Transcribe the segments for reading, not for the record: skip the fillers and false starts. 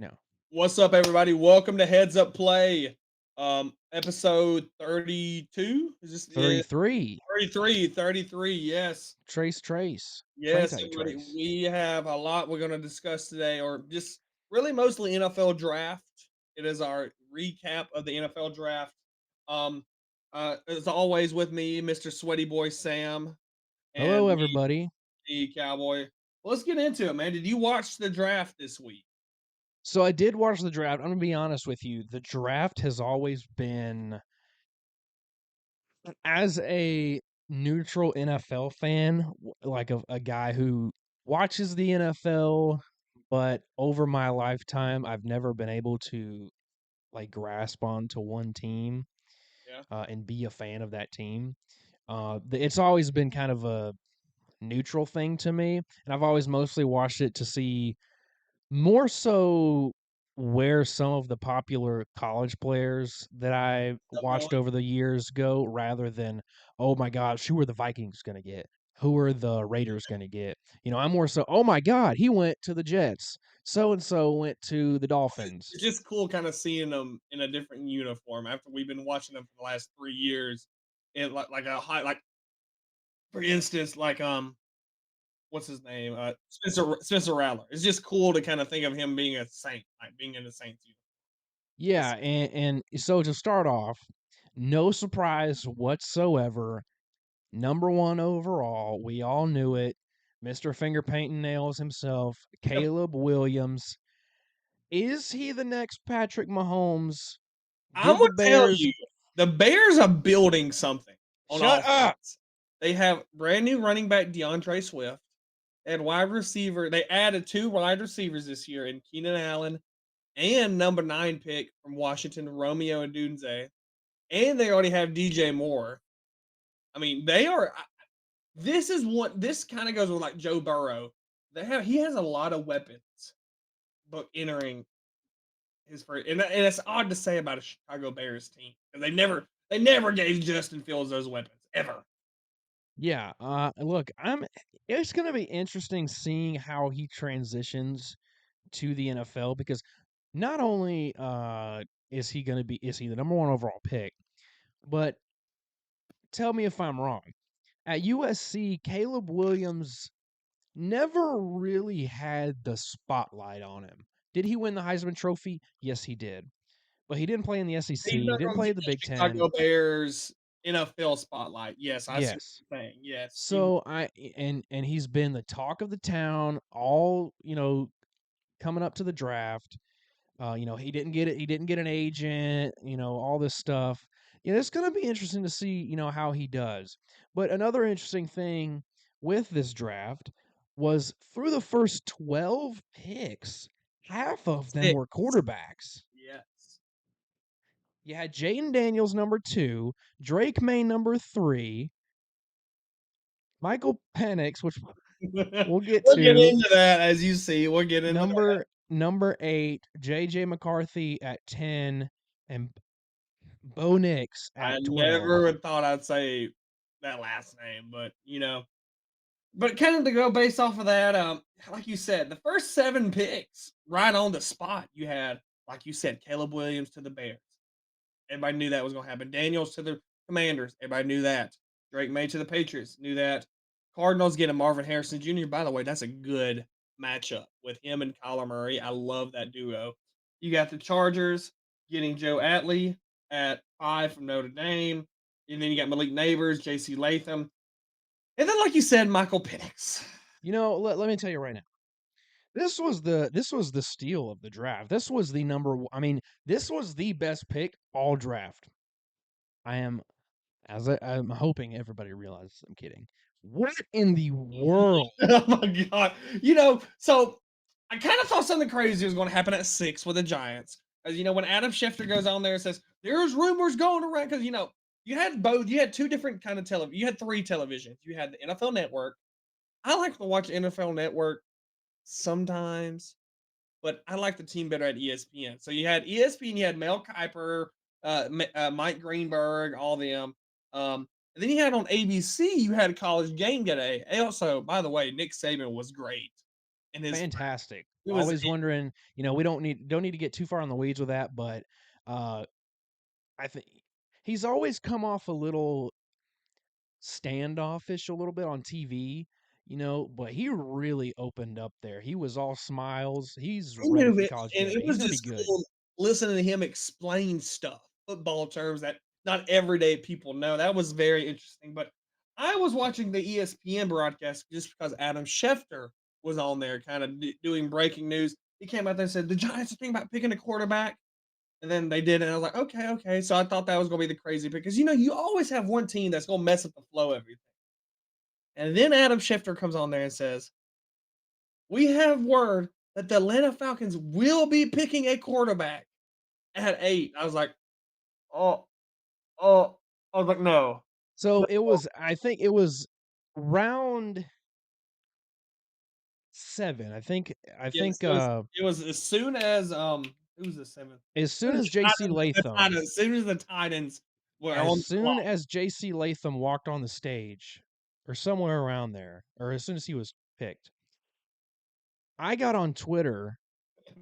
No. What's up, everybody? Welcome to Heads Up Play, episode 32. Is this 33. 33? 33, yes. Trace. Train Yes, tight everybody. trace. We have a lot we're going to discuss today, or just really mostly NFL draft. It is our recap of the NFL draft. Um, as always, with me, Mr. Sweaty Boy Sam, and Hello, me, everybody. the Cowboy. Well, let's get into it, man. Did you watch the draft this week? So I did watch the draft. I'm gonna be honest with you. The draft has always been, as a neutral NFL fan, like a guy who watches the NFL, but over my lifetime, I've never been able to like grasp onto one team Yeah. and be a fan of that team. It's always been kind of a neutral thing to me, and I've always mostly watched it to see more so where some of the popular college players that I watched Definitely. over the years go rather than, "Oh my gosh, who are the Vikings gonna get? Who are the Raiders gonna get?" I'm more so, "Oh my god, he went to the Jets. So and so went to the Dolphins." It's just cool kinda seeing them in a different uniform after we've been watching them for the last 3 years in like a high like, for instance, like, what's his name? Spencer Rattler. It's just cool to kinda think of him being a Saint, like, being in the Saints uniform. Yeah, That's and so to start off, no surprise whatsoever. Number 1 overall, we all knew it. Mr. Finger Painting Nails himself, yep. Caleb Williams. Is he the next Patrick Mahomes? Imma Did the tell Bears you, the Bears are building something on shut up? offense. They have brand new running back DeAndre Swift, and wide receiver they added 2 wide receivers this year in Keenan Allen and number 9 pick from Washington, Romeo Odunze, and they already have DJ Moore. I mean, they are this is what this kinda goes with, like, Joe Burrow. He has a lot of weapons, but entering his first and it's odd to say about a Chicago Bears team, 'cause they never gave Justin Fields those weapons, ever. Yeah, look, it's gonna be interesting seeing how he transitions to the NFL because not only, is he the number 1 overall pick, but tell me if I'm wrong. At USC, Caleb Williams never really had the spotlight on him. Did he win the Heisman Trophy? Yes, he did. But he didn't play in the He's SEC, he not didn't gonna play get the the Big Ten. Chicago Bears NFL spotlight. Yes, I see what Yes. you're saying. Yes, he So and he's been the talk of the town all, coming up to the draft. He didn't get an agent, all this stuff. It's gonna be interesting to see, how he does. But another interesting thing with this draft was through the first 12 picks, half of them were 6. quarterbacks. Yes. You had Jaden Daniels number 2, Drake May number 3, Michael Penix, which we'll get We'll get to, into that as you see. We'll get into that. number 8, JJ McCarthy at 10, and Bo Nix I at 12. never thought I'd say that last name, but but kind of to go based off of that, like you said, the first 7 picks right on the spot. You had, like you said, Caleb Williams to the Bears. Everybody knew that was going to happen. Daniels to the Commanders. Everybody knew that. Drake May to the Patriots. Knew that. Cardinals getting Marvin Harrison Jr. By the way, that's a good matchup with him and Kyler Murray. I love that duo. You got the Chargers getting Joe Atley at 5 from Notre Dame. And then you got Malik Neighbors, J.C. Latham. And then, like you said, Michael Penix. Let me tell you right now. This was the steal of the draft. This was the this was the best pick all draft. I am I'm hoping everybody realizes I'm kidding. What in the world? Oh my god. So I kind of thought something crazy was going to happen at 6 with the Giants. As when Adam Schefter goes on there and says, there's rumors going around, because you had two different kind of television. You had three televisions. You had the NFL Network. I like to watch NFL Network sometimes, but I like the team better at ESPN. So you had ESPN, you had Mel Kiper, Mike Greenberg, all them. And then you had on ABC, you had College Game Day. Also, by the way, Nick Saban was great. in his fantastic. it was Always wondering, we don't need to get too far on the weeds with that, but, uh, I think he's always come off a little standoffish a little bit on TV, but he really opened up there. He was all smiles. He's I ready knew for it, college and game it day. He's was gonna be just good. cool listening to him explain stuff, football terms that not everyday people know. That was very interesting, but I was watching the ESPN broadcast just because Adam Schefter was on there kinda doing breaking news. He came out there and said, "The Giants are thinking about picking a quarterback," and then they did, and I was like, "Okay, okay." So I thought that was gonna be the crazy pick because, you always have one team that's gonna mess up the flow of everything. And then Adam Schefter comes on there and says, "We have word that the Atlanta Falcons will be picking a quarterback at 8." I was like, "Oh, oh." I was like, "No." So No. I think it was round 7. I think, Yes, it was as soon as, who was the 7th? as As soon soon as as JC The Latham Titans as soon as the Titans were as on the soon clock. as JC Latham walked on the stage, or somewhere around there, or as soon as he was picked, I got on Twitter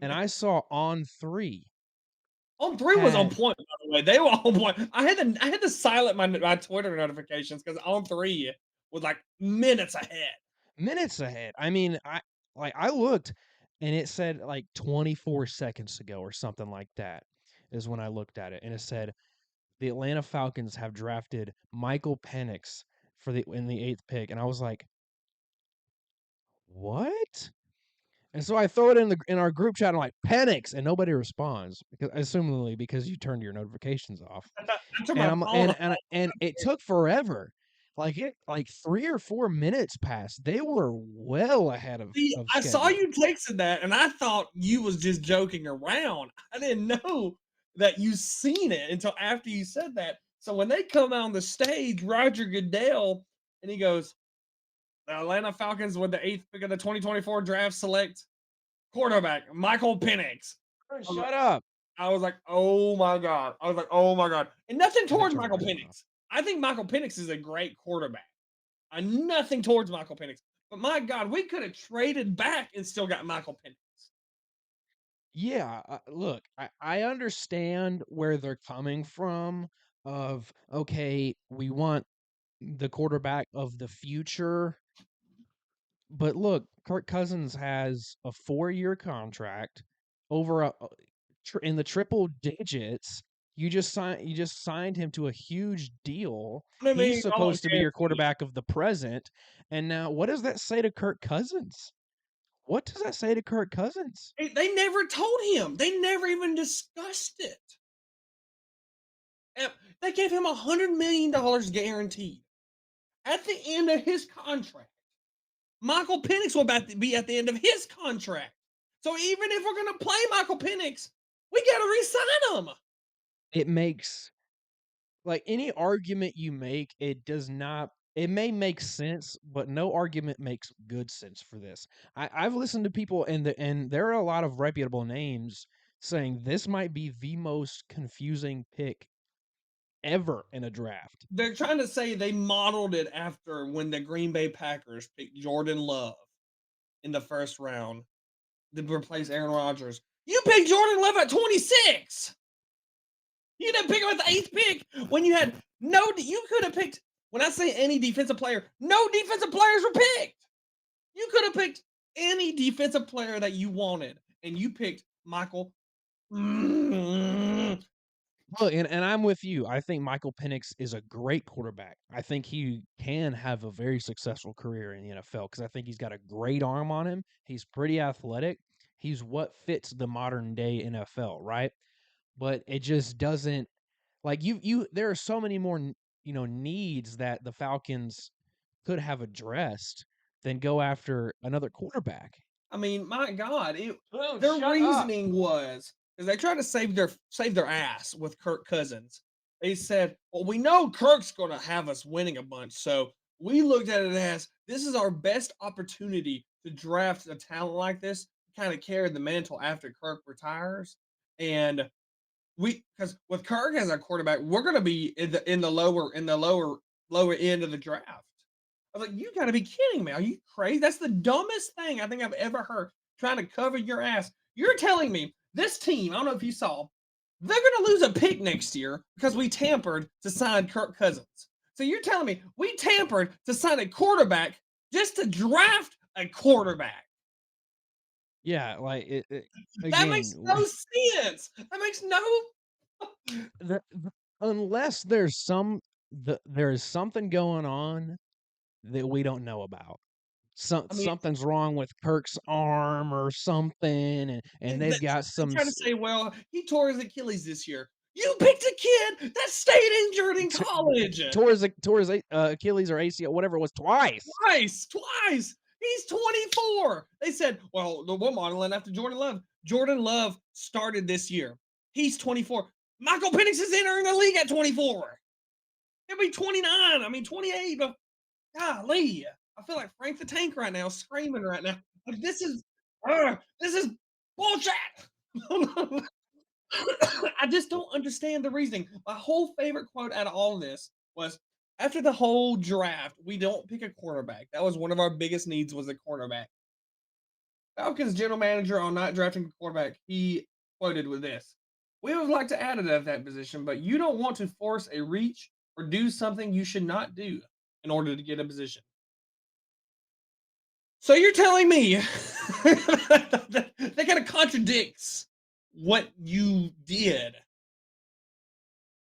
and I saw On3 On 3 was on had point, by the way. They were on point. I had to silent my Twitter notifications because On 3 was, like, minutes ahead. minutes ahead. I mean, I looked and it said like 24 seconds ago or something like that is when I looked at it, and it said the Atlanta Falcons have drafted Michael Penix in the 8th pick, and I was like, "What?" And so I throw it in our group chat. I'm like, "Penix," and nobody responds because assumingly because you turned your notifications off. I took And my I'm phone and it took forever. Like 3 or 4 minutes passed. They were well ahead of See, of I saw schedule. you texted that, and I thought you was just joking around. I didn't know that you seen it until after you said that. So when they come on the stage, Roger Goodell, and he goes, "The Atlanta Falcons with the 8th pick of the 2024 draft select quarterback, Michael Penix." I was like Shut up. I was like, "Oh my god." I was like, "Oh my god." And nothing I towards turned my Michael phone off. Penix. I think Michael Penix is a great quarterback. Nothing towards Michael Penix. But my God, we could have traded back and still got Michael Penix. Yeah, look, I understand where they're coming from of, okay, we want the quarterback of the future, but look, Kirk Cousins has a 4-year contract over in the triple digits. You just signed him to a huge deal. I He's mean, all supposed to be your guaranteed. quarterback of the present, and now what does that say to Kirk Cousins? What does that say to Kirk Cousins? They never told him. They never even discussed it. They gave him $100 million guaranteed at the end of his contract. Michael Penix will about to be at the end of his contract. So even if we're going to play Michael Penix, we got to re-sign him. It makes like any argument you make, it may make sense, but no argument makes good sense for this. I've listened to people and there are a lot of reputable names saying this might be the most confusing pick ever in a draft. They're trying to say they modeled it after when the Green Bay Packers picked Jordan Love in the first round to replace Aaron Rodgers. You picked Jordan Love at 26. You didn't pick him at the 8th pick when you had no. You could have picked. When I say any defensive player, no defensive players were picked. You could have picked any defensive player that you wanted, and you picked Michael. Mm. Look, and I'm with you. I think Michael Penix is a great quarterback. I think he can have a very successful career in the NFL because I think he's got a great arm on him. He's pretty athletic. He's what fits the modern day NFL, right? But it just doesn't like there are so many more needs that the Falcons could have addressed than go after another quarterback. I mean, my God, Boom, their shut up. reasoning was because they tried to save their ass with Kirk Cousins. They said, "Well, we know Kirk's going to have us winning a bunch, so we looked at it as this is our best opportunity to draft a talent like this, kind of carry the mantle after Kirk retires." And because with Kirk as our quarterback, we're going to be in the lower end of the draft. I was like, "You gotta be kidding me. Are you crazy? That's the dumbest thing I think I've ever heard, trying to cover your ass. You're telling me this team, I don't know if you saw, they're gonna lose a pick next year because we tampered to sign Kirk Cousins. So you're telling me we tampered to sign a quarterback just to draft a quarterback? Yeah, like That makes again, no sense. That makes no the unless there's there is something going on that we don't know about. I mean, Something's wrong with Kirk's arm or something, and they've got they some try to say, "Well, he tore his Achilles this year." You picked a kid that stayed injured in college. tore his Achilles or ACL, whatever it was, twice. Twice, twice. He's 24. They said, well, we're modeling after Jordan Love. Jordan Love started this year. He's 24. Michael Penix is entering the league at 24. He'll be 29. I mean, 28. But golly, I feel like Frank the Tank right now, screaming right now. Like, this is bullshit. I just don't understand the reasoning. My whole favorite quote out of all of this was after the whole draft, we don't pick a quarterback. That was one of our biggest needs was a quarterback. Falcons general manager on not drafting a quarterback, he quoted with this. We would like to add it at that position, but you don't want to force a reach or do something you should not do in order to get a position. So you're telling me that kind of contradicts what you did.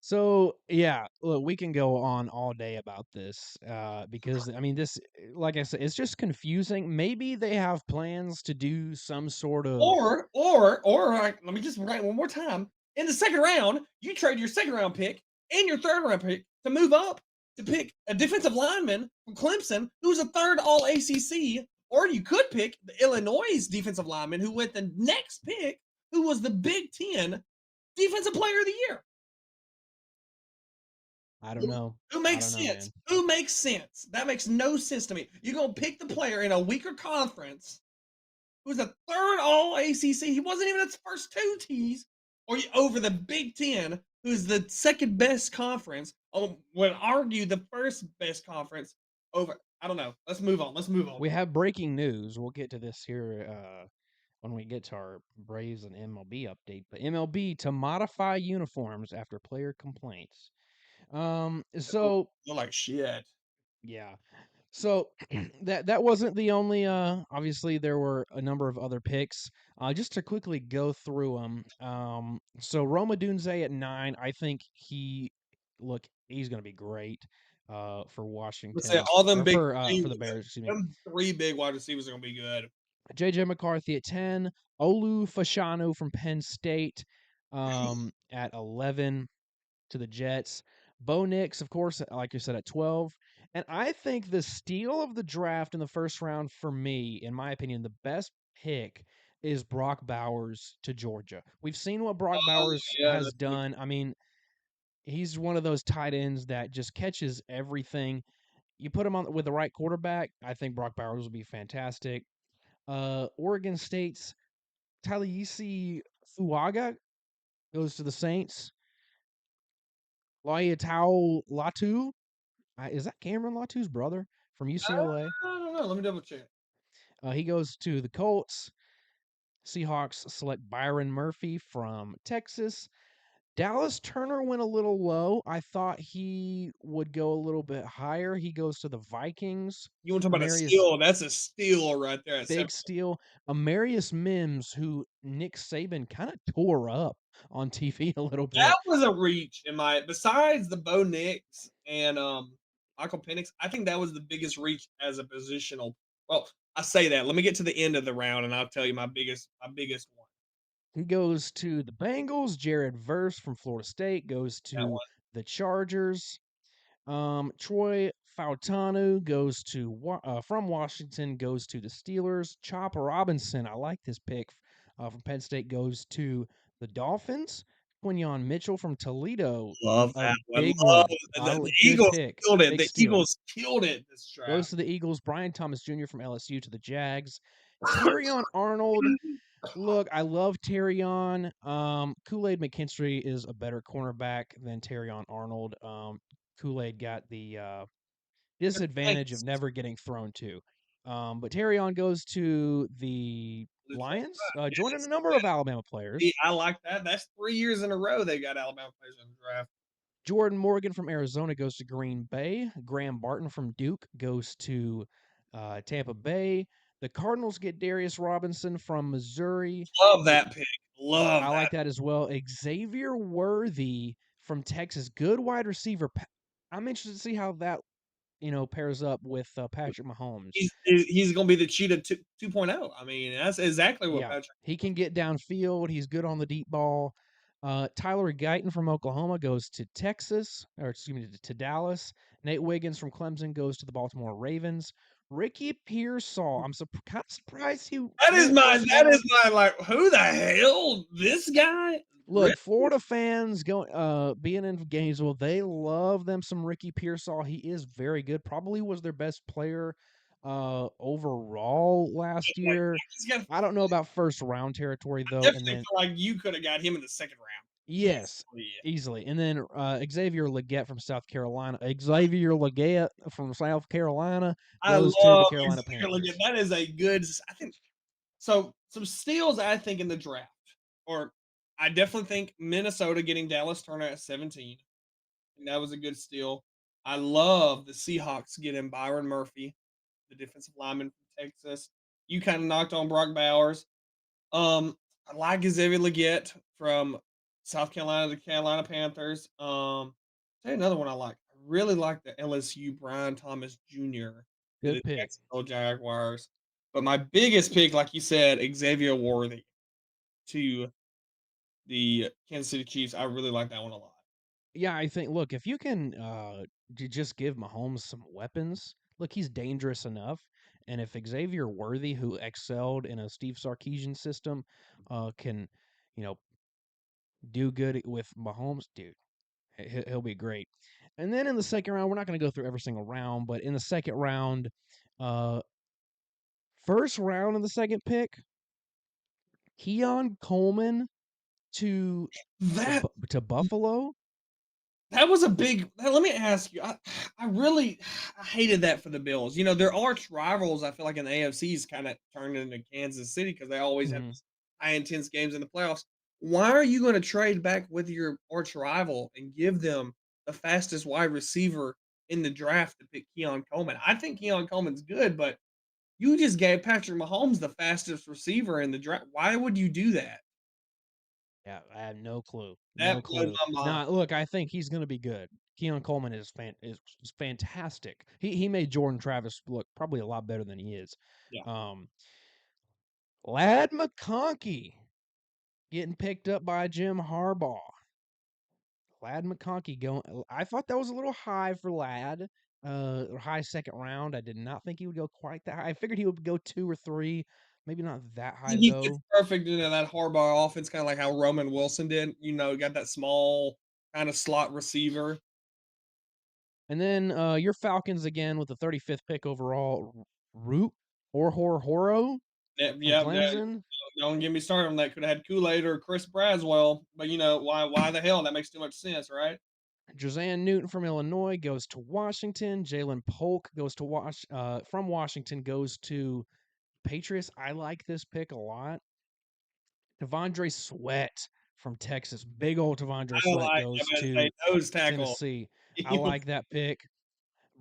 So yeah, look, we can go on all day about this because I mean, like I said, it's just confusing. Maybe they have plans to do some sort of Like, let me just write one more time. In the second round, you trade your second round pick and your third round pick to move up to pick a defensive lineman from Clemson who's a third all ACC, or you could pick the Illinois defensive lineman who went the next pick, who was the Big Ten defensive player of the year. I don't know. Who I makes don't know, sense? man. Who makes sense? That makes no sense to me. You're gonna pick the player in a weaker conference who's a third all ACC. He wasn't even its first two T's, or over the Big Ten, who's the second best conference. Would argue the first best conference over. I don't know. Let's move on. Let's move on. We have breaking news. We'll get to this here when we get to our Braves and MLB update. But MLB to modify uniforms after player complaints. So You're like shit. yeah. So that wasn't the only obviously there were a number of other picks. Just to quickly go through them. So Roma Dunze at 9, I think he's going to be great for Let's say Washington all them or big for the Bears, excuse me. them three big wide receivers are gonna be good. JJ McCarthy at 10, Olu Fashanu from Penn State at 11 to the Jets. Bo Nix, of course, like you said, at 12. And I think the steal of the draft in the first round for me, in my opinion, the best pick is Brock Bowers to Georgia. We've seen what Brock Oh Bowers yeah, has done. I mean, he's one of those tight ends that just catches everything. You put him on with the right quarterback, I think Brock Bowers will be fantastic. Oregon State's Taliesin Fuaga goes to the Saints. Laiatau Latu, is that Cameron Latu's brother from UCLA? I don't know. Let me double check. He goes to the Colts. Seahawks select Byron Murphy from Texas. Dallas Turner went a little low. I thought he would go a little bit higher. He goes to the Vikings. You want to talk about a Amarius, steal? That's a steal right there at 7. big steal. Amarius Mims, who Nick Saban kind of tore up on TV a little That bit. was a reach in my besides the Bo Nix and Michael Penix, I think that was the biggest reach as a positional. Well, I say that. Let me get to the end of the round and I'll tell you my biggest one. He goes to the Bengals. Jared Verse from Florida State goes That to one. the Chargers. Troy Fautanu goes to from Washington, goes to the Steelers. Chop Robinson, I like this pick from Penn State, goes to the Dolphins. Quinyon Mitchell from Toledo, Love a that one. big Love one. the Good Eagles pick, killed it. big The steal. Eagles killed it this Goes draft. to the Eagles. Brian Thomas Jr. from LSU to the Jags. Terrion Arnold. Look, I love Terrion. Kool-Aid McKinstry is a better cornerback than Terrion Arnold. Kool-Aid got the disadvantage of Thanks. never getting thrown to. But Terrion goes to the Detroit. Lions, joining a Yes. number of Alabama See, players. I like that. That's 3 years in a row they got Alabama players in the draft. Jordan Morgan from Arizona goes to Green Bay. Graham Barton from Duke goes to Tampa Bay. The Cardinals get Darius Robinson from Missouri. Love The that pick. Love I like that. that as well. Xavier Worthy from Texas, good wide receiver. I'm interested to see how that pairs up with Patrick Mahomes. He's gonna be the cheetah 2.0. I mean, that's exactly what Yeah, Patrick he can get downfield. He's good on the deep ball. Tyler Guyton from Oklahoma goes to Texas, or excuse me, to Dallas. Nate Wiggins from Clemson goes to the Baltimore Ravens. Ricky Pearsall, I'm kind of surprised he went this that is long. my, like, who the hell? This guy? Really? Look, Florida fans going being in Gainesville, they love them some Ricky Pearsall. He is very good. Probably was their best player overall last Like, year. he's got I don't know about first round territory I though. And definitely then feel like you coulda got him in the 2nd round. yes, Easily. easily. And then Xavier Leggett from South Carolina. Xavier Leggett from South Carolina I goes to the love Carolina Xavier Leggett. Panthers. That is a good I think so some steals, I think, in the draft, or I definitely think Minnesota getting Dallas Turner at 17. And that was a good steal. I love the Seahawks getting Byron Murphy, the defensive lineman from Texas. You kinda knocked on Brock Bowers. I like Xavier Leggett from South Carolina, the Carolina Panthers. Tell you another one I like. I really like the LSU Brian Thomas Jr. to the Good pick. Jacksonville Jaguars. But my biggest pick, like you said, Xavier Worthy to the Kansas City Chiefs. I really like that one a lot. Yeah, I think look, if you can just give Mahomes some weapons, look, he's dangerous enough. And if Xavier Worthy, who excelled in a Steve Sarkisian system, can, you know, do good with Mahomes, dude, he'll be great. And then in the second round, we're not going to go through every single round, but in the second round, uh, first round of the second pick, Keon Coleman to That to Buffalo. That was a big let me ask you, I really I hated that for the Bills. You know, their arch rivals, I feel like in the AFC's kinda turned into Kansas City because they always have Mhm. these high intense games in the playoffs. Why are you gonna trade back with your arch rival and give them the fastest wide receiver in the draft to pick Keon Coleman? I think Keon Coleman's good, but you just gave Patrick Mahomes the fastest receiver in the draft. Why would you do that? Yeah, I have no clue. That No blew clue. my mind. Nah, look, I think he's gonna be good. Keon Coleman is fantastic. He made Jordan Travis look probably a lot better than he is. Yeah. Um, Lad McConkey getting picked up by Jim Harbaugh. Lad McConkey going. I thought that was a little high for Lad. High second round. I did not think he would go quite that high. I figured he would go 2 or 3, maybe not that I high think he fits though. perfect into that Harbaugh offense, kinda like how Roman Wilson did, you know, got that small kinda slot receiver. And then your Falcons again with the 35th pick overall, Root or Horo Yep, from yep, yeah, Clemson. don't get me started on that, coulda had Kool-Aid or Chris Braswell, but, you know, why the hell? That makes too much sense, right? Josiah Newton from Illinois goes to Washington. Jalen Polk goes to from Washington goes to Patriots. I like this pick a lot. Devondre Sweat from Texas. Big old Devondre I Sweat like goes him as a to nose tackle. Tennessee. I He was like that pick.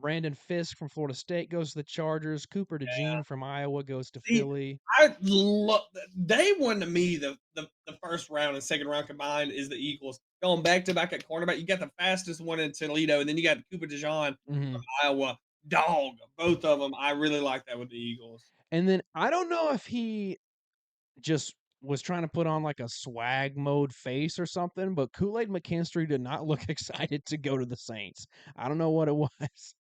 Brandon Fisk from Florida State goes to the Chargers. Cooper yeah. DeJean from Iowa goes to See, Philly. I love they won to me the 1st round and 2nd round combined is the Eagles. Going back to back at cornerback, you got the fastest one in Toledo, and then you got Cooper DeJean from Mhm. Iowa. Dog, both of them. I really like that with the Eagles. And then I don't know if he just was trying to put on like a swag mode face or something, but Kool-Aid McKinstry did not look excited to go to the Saints. I don't know what it was.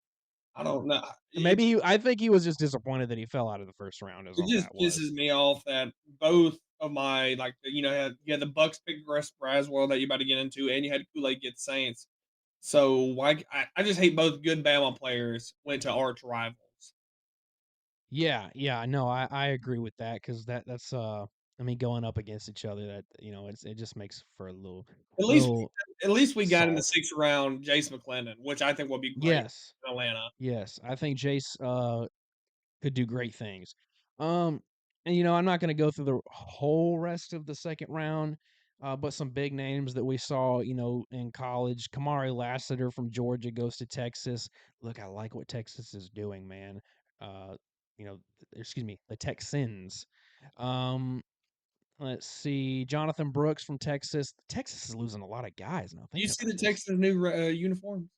I don't know. I think he was just disappointed that he fell out of the first round is It all just that pisses was. me off that both of my like you know you had the Bucks pick Russ Braswell that you're about to get into, and you had Kool Aid get Saints. So why I just hate both good Bama players went to arch rivals. Yeah, yeah, no, I agree with that because that's I mean, going up against each other, that it just makes for a At least little at least we got in the salt. 6th round Jace McClendon, which I think will be great Yes, in Atlanta. yes, I think Jace could do great things. Um, and I'm not going to go through the whole rest of the second round, but some big names that we saw, in college. Kamari Lassiter from Georgia goes to Texas. Look, I like what Texas is doing, man. Uh, excuse me, the Texans. Um, let's see, Jonathan Brooks from Texas. Texas is losing a lot of guys now. Do you Thinking see about the this, Texans' new uniforms?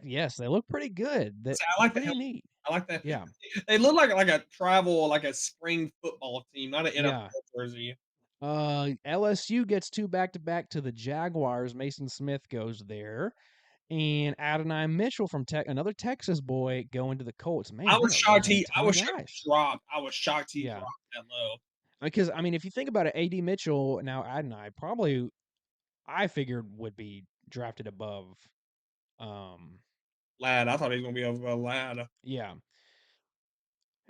yes, they look pretty good. That I like the pretty helmet. neat. I like that. Yeah, They look like a travel, like a spring football team, not an yeah. NFL jersey. LSU gets 2 back-to-back to the Jaguars. Mason Smith goes there, and Adonai Mitchell from another Texas boy going to the Colts. Man, they are losing a I ton of was shocked guys. he dropped. I was shocked he Yeah, dropped that low. because I mean, if you think about it, AD Mitchell now Adonai probably I figured would be drafted above. Um, Lad, I thought he was gonna be over Lad. yeah,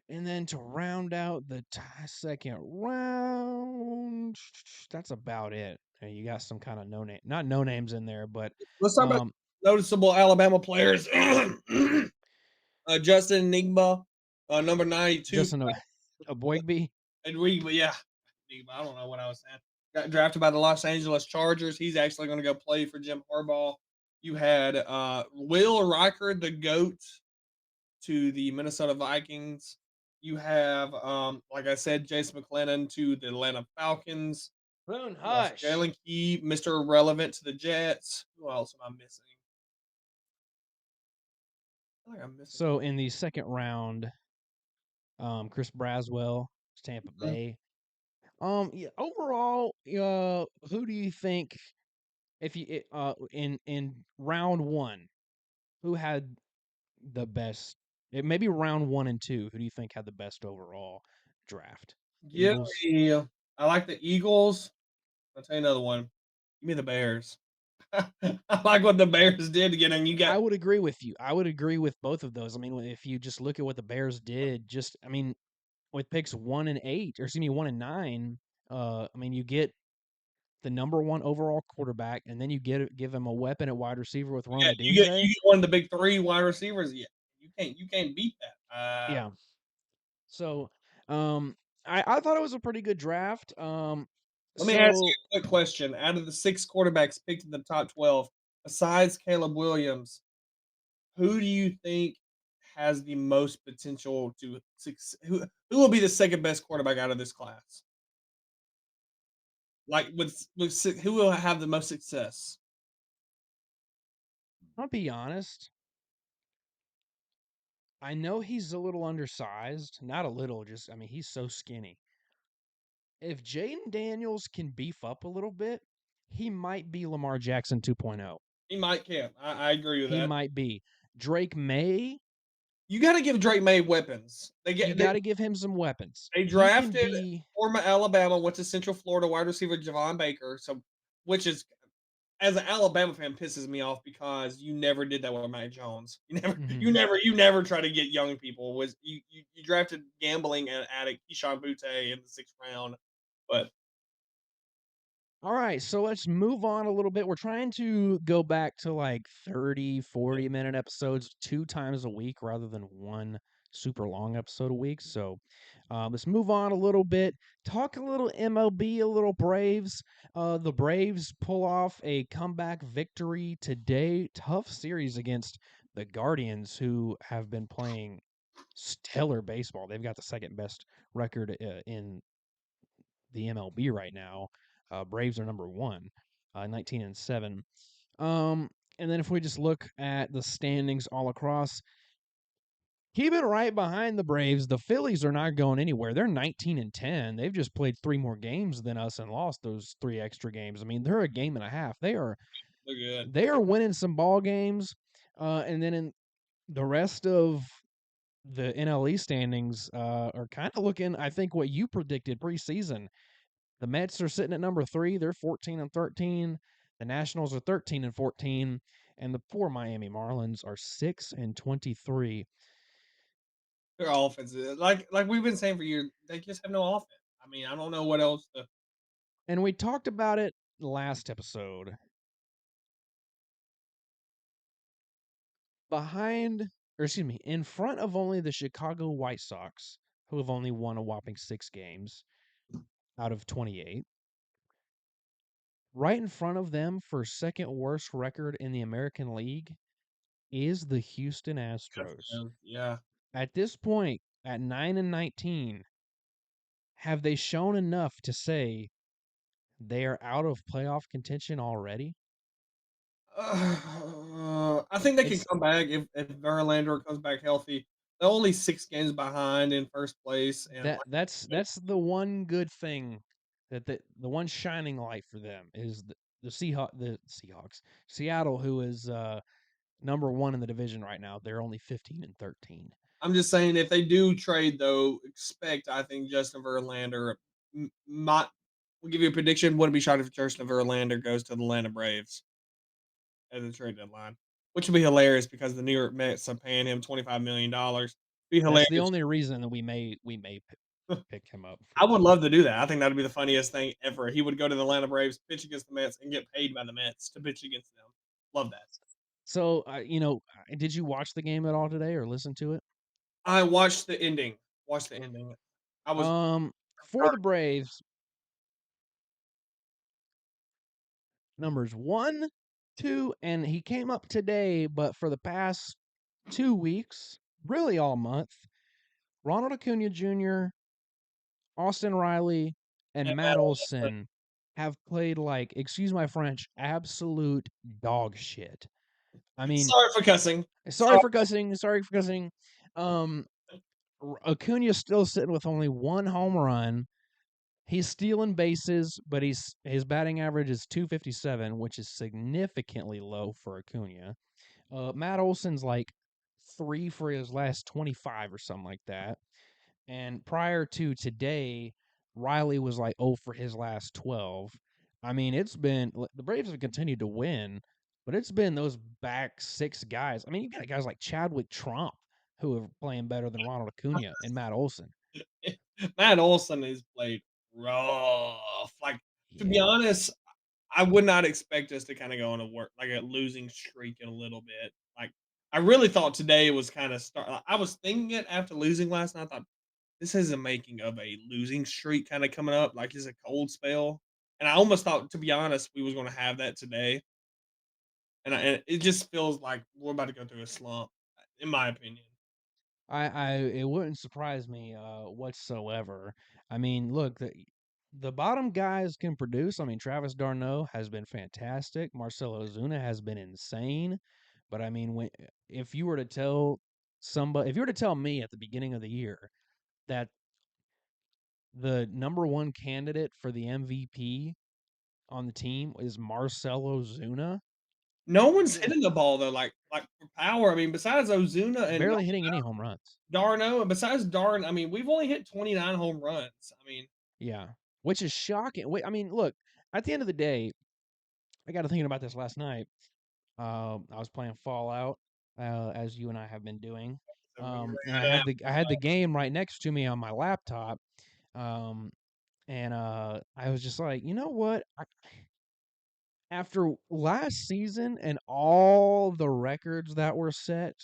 and then to round out the second round, that's about it. You got some kind of no name, not no names in there, but Let's talk about um, noticeable Alabama players. Justin Enigma, number 92. Justin Boygby. But yeah, Enigma, I don't know what I was saying. Got drafted by the Los Angeles Chargers. He's actually going to go play for Jim Harbaugh. You had Will Riker, the GOAT, to the Minnesota Vikings. You have, like I said, Jason McClellan to the Atlanta Falcons. Boone Who else? Hush. Jalen Key, Mr. Irrelevant to the Jets. Who else am I missing? I feel like I'm missing. So in the second round, Chris Braswell, Tampa Mhm. Bay. Yeah, overall, who do you think if in round one, who had the best? Maybe round one and two. Who do you think had the best overall draft? Give Eagles. me. I like the Eagles. I'll tell you another one. Give me the Bears. I like what the Bears did to get him. You I got would agree with you. I would agree with both of those. I mean, if you just look at what the Bears did, I mean, with picks 1 and 8, or excuse me, 1 and 9, I mean, you get the number one overall quarterback, and then you give him a weapon at wide receiver with Rome you Odunze. get one of the big three wide receivers. Yeah, you can't beat that. Yeah. So, I thought it was a pretty good draft. Let me ask you So a quick question. Out of the 6 quarterbacks picked in the top 12, besides Caleb Williams, who do you think has the most potential to who will be the second best quarterback out of this class? Like who will have the most success? I'll be honest. I know he's a little undersized, not a little, just I mean he's so skinny. If Jaden Daniels can beef up a little bit, he might be Lamar Jackson 2.0. He might can. I agree with He that. might be. Drake May, You got to give Drake May weapons. you got to give him some weapons. They He can drafted be former Alabama, went to Central Florida wide receiver Javon Baker. So, which is as an Alabama fan pisses me off because you never did that with Mac Jones. mhm. You never try to get young people. Was you drafted gambling and addict Keyshawn Butte in the 6th round, but All right, so let's move on a little bit. We're trying to go back to like 30, 40-minute episodes 2 times a week rather than one super long episode a week. So let's move on a little bit. Talk a little MLB, a little Braves. The Braves pull off a comeback victory today. Tough series against the Guardians, who have been playing stellar baseball. They've got the second best record in the MLB right now. Braves are number one, 19-7. Um, and then if we just look at the standings all across, keeping right behind the Braves, the Phillies are not going anywhere. They're 19-10. They've just played 3 more games than us and lost those 3 extra games. I mean, they're a game and a half. they're good. They are winning some ball games. And then in the rest of the NLE standings are kind of looking, I think, what you predicted preseason. The Mets are sitting at number 3. They're 14-13. The Nationals are 13-14, and the poor Miami Marlins are 6-23. Their offense, like we've been saying for years, they just have no offense. I mean, I don't know what else to. And we talked about it last episode. Behind, or excuse me, in front of only the Chicago White Sox, who have only won a whopping 6 games out of 28. Right in front of them for second worst record in the American League is the Houston Astros. Yeah. At this point, at 9-19, have they shown enough to say they are out of playoff contention already? I think they can It's come back if Verlander comes back healthy. They're only 6 games behind in first place, and that that's the one good thing that the one shining light for them is the Seahawks, Seattle, who is number 1 in the division right now. They're only 15-13. I'm just saying if they do trade though, expect I think Justin Verlander might. We'll give you a prediction. Wouldn't be shocked if Justin Verlander goes to the Atlanta Braves at the trade deadline, which would be hilarious because the New York Mets are paying him $25 million. Be That's the hilarious. only reason that we may pick him up I for. would love to do that. I think that'd be the funniest thing ever. He would go to the Atlanta Braves, pitch against the Mets, and get paid by the Mets to pitch against them. Love that. So, did you watch the game at all today or listen to it? I watched the ending. Watched the ending. I was For the Braves, numbers 1, 2, and he came up today, but for the past 2 weeks, really all month, Ronald Acuna Jr., Austin Riley, and and Matt Olson have played like, excuse my French, absolute dog shit. I mean, sorry for cussing. sorry Sorry. for cussing. Sorry for cussing. Um, Acuna's still sitting with only 1 home run. He's stealing bases, but his batting average is 257, which is significantly low for Acuna. Matt Olson's like 3 for his last 25 or something like that. And prior to today, Riley was like 0 for his last 12. I mean, the Braves have continued to win, but it's been those back 6 guys. I mean, you got guys like Chadwick Trump who are playing better than Ronald Acuna and Matt Olson. Matt Olson has played rough. Like, to be Yeah. honest, I would not expect us to kinda go on a work like a losing streak in a little bit. Like, I really thought today was kinda start I was thinking it after losing last night. I thought, "This is the making of a losing streak kinda coming up, like it's a cold spell." And I almost thought, to be honest, we was gonna have that today. And it just feels like we're about to go through a slump, in my opinion. I it wouldn't surprise me whatsoever. I mean, look, the bottom guys can produce. I mean, Travis d'Arnaud has been fantastic. Marcelo Ozuna has been insane. But I mean, if you were to tell if you were to tell me at the beginning of the year that the number 1 candidate for the MVP on the team is Marcelo Ozuna, No one's ugh, hitting the ball though, like for power. I mean, besides Ozuna and barely hitting any home runs. Darno, and besides Darn, I mean, we've only hit 29 home runs. I mean, Yeah, which is shocking. Wait, I mean, look, at the end of the day, I got to thinking about this last night. I was playing Fallout, as you and I have been doing, so we really and I had to had have the game right next to me on my laptop, um, and I was just like, you know what? After last season and all the records that were set,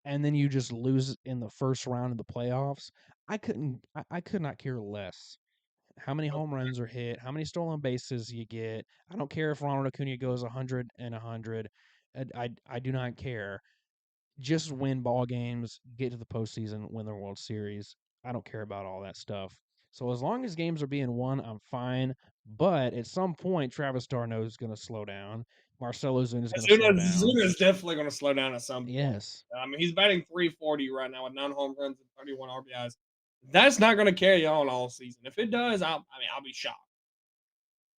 and then you just lose in the first round of the playoffs, I could not care less how many home runs are hit, how many stolen bases you get. I don't care if Ronald Acuna goes 100 and 100. I do not care. Just win ball games, get to the postseason, win the World Series. I don't care about all that stuff. So as long as games are being won, I'm fine. But at some point, Travis d'Arnaud is going to slow down. Marcell Ozuna is going to slow down. Zuna's definitely gonna slow down at some point. Yes. I mean, he's batting 340 right now with 9 home runs and 31 RBIs. That's not gonna carry on all season. If it does, I mean, I'll be shocked.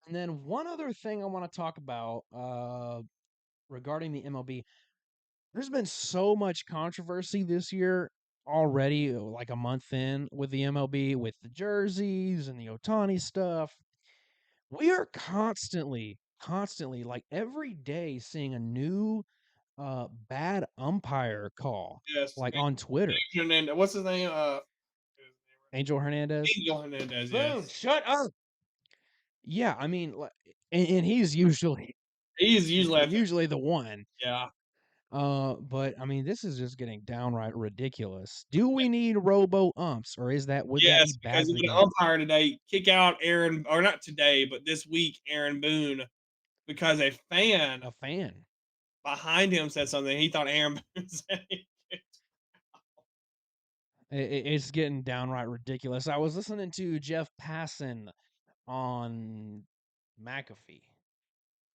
And then one other thing I want to talk about regarding the MLB. There's been so much controversy this year already, like a month in with the MLB, with the jerseys and the Otani stuff. We are constantly, like every day, seeing a new bad umpire call, Yes, like on Twitter. and what's his name? Angel Hernandez. Angel Hernandez, Boone, yes. shut up. Yeah, I mean, and he's usually He's usually at the usually the one. yeah. But I mean, this is just getting downright ridiculous. Do we need robo umps, or would that be Yes, bad because for the even an game? umpire today kick out Aaron or not today, but this week, Aaron Boone, because a fan A fan. behind him said something. He thought Aaron Boone said he kicked. It's getting downright ridiculous. I was listening to Jeff Passan on McAfee,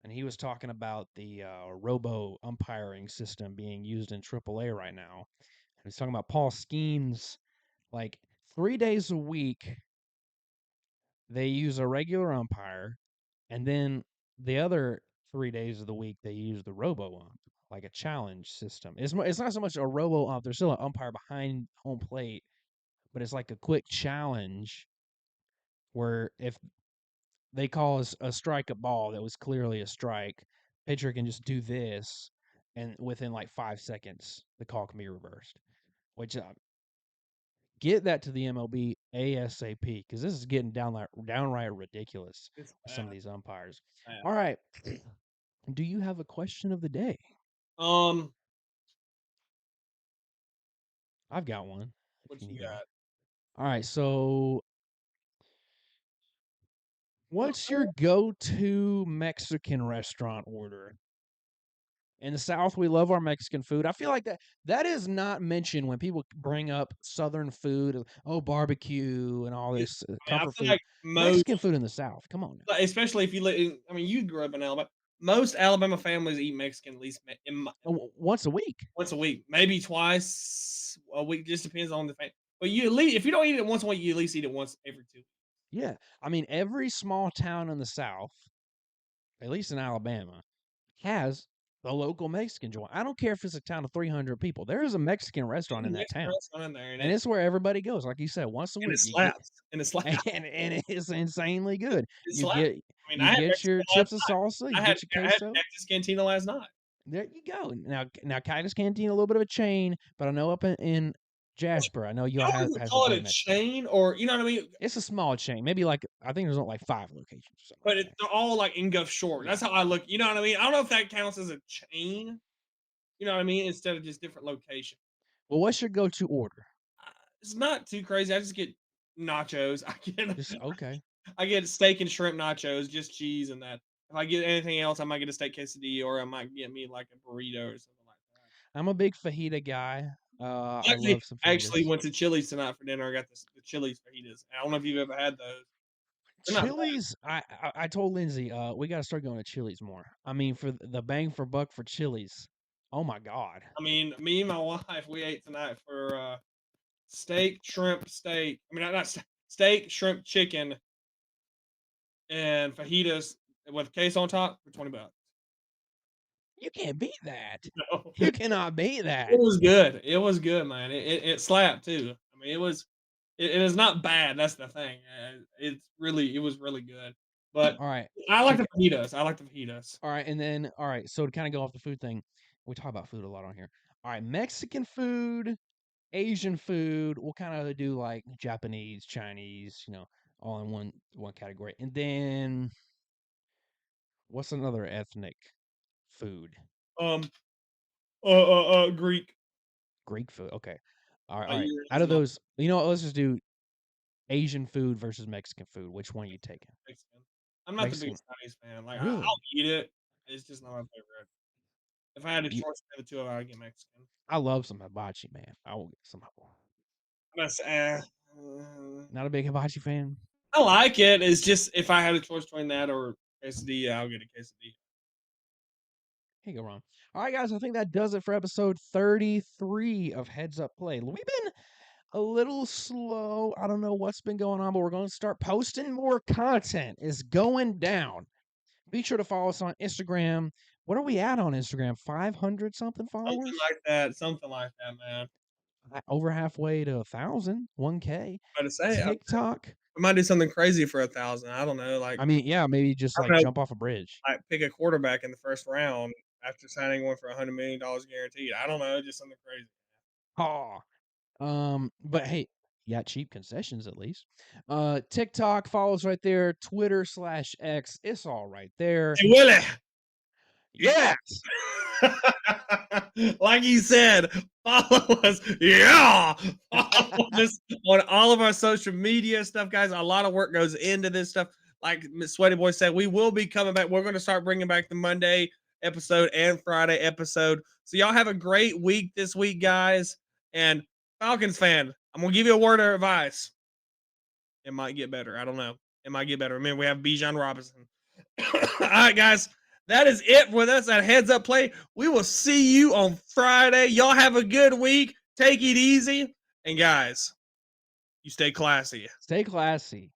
and he was talking about the robo umpiring system being used in AAA right now. He was talking about Paul Skeens, like 3 days a week, they use a regular umpire, and then the other 3 days of the week they use the robo ump, like a challenge system. It's not so much a robo ump. There's still an umpire behind home plate, but it's like a quick challenge where if they call a strike a ball that was clearly a strike, pitcher can just do this, and within like 5 seconds, the call can be reversed. Which get that to the MLB ASAP because this is getting downright ridiculous It's with some of bad, these umpires. bad. All right, do you have a question of the day? Um, I've got one if what you you need one. got? All right, so what's your go-to Mexican restaurant order? In the South, we love our Mexican food. I feel like that is not mentioned when people bring up Southern food. Oh, barbecue and all Yeah, this I mean, I comfort feel food. like most, Mexican food in the South. Come on now. like, especially if you live in, I mean, you grew up in Alabama. Most Alabama families eat Mexican at least Once a week. once a week, maybe twice a week. Just depends on the family. But you at least if you don't eat it once a week, you at least eat it once every 2 weeks. Yeah. I mean, every small town in the South, at least in Alabama, has the local Mexican joint. I don't care if it's a town of 300 people. There is a Mexican restaurant There's in a that Mexican town. restaurant in there, And it's where everybody goes. Like you said, once a and it week you get slaps, and it slaps. and it is insanely good. It You slaps. get I mean, you I had get your Mexican last chips and salsa, night. you get your I had queso. Texas Cantina last night. There you go. Now Cactus Canteen a little bit of a chain, but I know up in Jasper, I know you I don't have even has a call it good a Mexican. chain or you know what I mean? It's a small chain, maybe like I think there's only like 5 locations or something like But that. they're all like in Gulf Short. Yeah. That's how I look. You know what I mean? I don't know if that counts as a chain. You know what I mean? Instead of just different locations. Well, what's your go-to order? It's not too crazy. I just get nachos. Just okay. I get steak and shrimp nachos, just cheese and that. If I get anything else, I might get a steak quesadilla or I might get me like a burrito or something like that. I'm a big fajita guy. I Actually, love some I actually fajitas. went to Chili's tonight for dinner. I got the Chili's fajitas. I don't know if you've ever had those. They're not bad. Chili's, I told Lindsay, we got to start going to Chili's more. I mean, for the bang for buck for Chili's. Oh my God. I mean, me and my wife, we ate tonight for steak, shrimp, steak. I mean, not steak, shrimp, chicken, and fajitas with queso on top for $20. You can't beat that. No. You cannot beat It that. was good. It was good, man. It slapped too. I mean, it is not bad. That's the thing. It was really good. But All right. I like the Okay. fajitas. I like the fajitas. All right. And then, all right. So to kind of go off the food thing, we talk about food a lot on here. All right. Mexican food, Asian food. We'll kind of do like Japanese, Chinese, all in one category. And then what's another ethnic food? Um, Greek. Greek food. Okay. All right. All right. Yours Out is of not those, what, let's just do Asian food versus Mexican food. Which one are you taking? Mexican. I'm not the Mexican. biggest Chinese fan. Like I'll Really? eat it. It's just not my favorite. If I had a You, choice between the two of them, I'd get Mexican. I love some hibachi, man. I will get some. I'm gonna say, Not a big hibachi fan. I like it. It's just if I had a choice between that or quesadilla, I'll get a quesadilla. Can't go wrong. All right, guys. I think that does it for episode 33 of Heads Up Play. We've been a little slow. I don't know what's been going on, but we're going to start posting more content. It's going down. Be sure to follow us on Instagram. What are we at on Instagram? 500 something Something followers? like that. Something like that, man. Over halfway to 1,000, 1K. About to say, TikTok. we might do something crazy for 1,000. I don't know. Like I mean, yeah, maybe just I like don't know. jump off a bridge. Like pick a quarterback in the first round after signing one for $100 million guaranteed. I don't know. Just something crazy. Oh, but hey, You got cheap concessions at least. TikTok follows right there. Twitter/X. It's all right there. Hey, Willie. Yeah. Yes. Like you said, follow us. Yeah. Follow us on all of our social media stuff, guys. A lot of work goes into this stuff. Like Miss Sweaty Boy said, we will be coming back. We're going to start bringing back the Monday episode and Friday episode. So y'all have a great week this week, guys. And Falcons fan, I'm going to give you a word of advice. It might get better. I don't know. It might get better. Remember, we have Bijan Robinson. All right, guys. That is it with us at Heads Up Play. We will see you on Friday. Y'all have a good week. Take it easy. And guys, you stay classy. Stay classy.